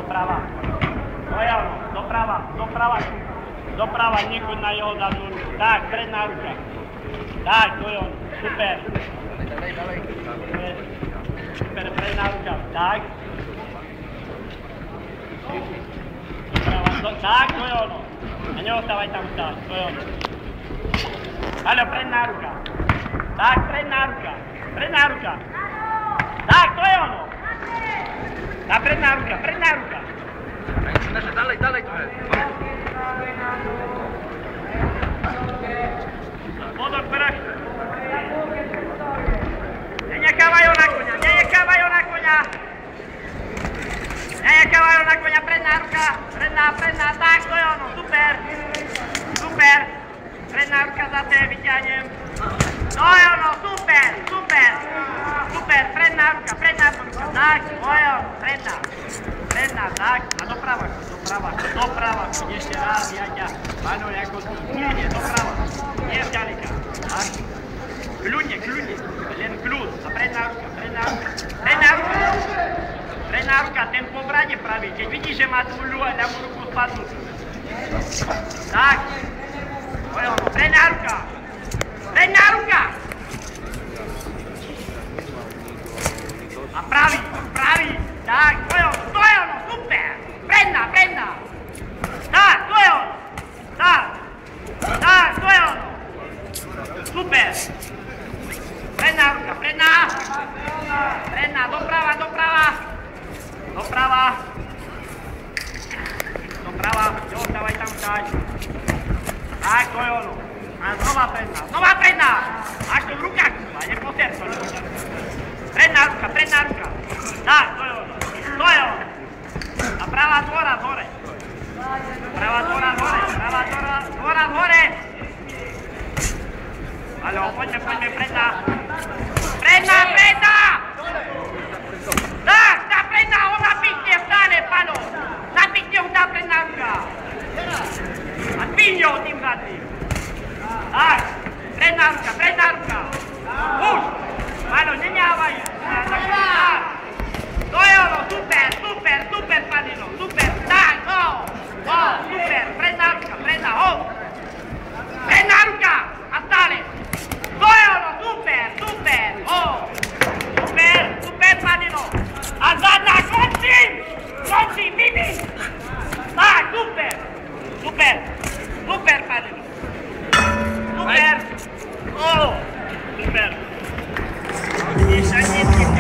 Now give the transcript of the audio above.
doprava. Doprava, niekoľ na jeho zadnú ruku. Tak, predná ruka. Tak, to je on. Super. Super, predná ruka. Tak. Doprava, tak, to je ono. A neostávaj tam stáť, to je ono. Haľo, predná ruka. Tak, predná ruka. Predná ruka. Tak, to je ono. Tá predná ruka. Dalej trochę. Pozor, prach. Nenechávajú na koňa. Predná ruka. Predná, tak, to je ono. Super. Predná ruka zase, vyťahnem. To je ono, super. Predná ruka. Tak, to je ono, predná, tak. A doprava. Ešte raz, Jaťa. Áno, ako tu. Nie, doprava. Nie ďaleka. Tak. Kľudne. Len kľud. A predná ruka. Predná ruka, ten po brade pravý. Keď vidíš, že má tú ľu a ľavú ruku spadnúť. Tak. To je ono. Predná ruka. A pravý. Tak, to je ono, super. Predná. Tak, to je ono. Tak, to je ono. Super. Predná ruka, predná, doprava. Neostávaj tam stáť. Tak, to je ono. A znova predná. Máš to v rukách, neposer to. Predná ruka. Tak, to je ono. A pravá dvora hore. Haló, poďme, predná. Tak, tá predná, ona píkne vstane, pano. Napíkne ho tá predná ruka. A dvihne ho tým zadným. Tak, predná ruka. Už. Pano, neňávaj. To je ono, super, panino, super, tak, super, predná ruka, predná ruka, a stále, to je ono, super, panino, a zadná, končím, Bibi, tak, super, panino, super, vidíš, ani nie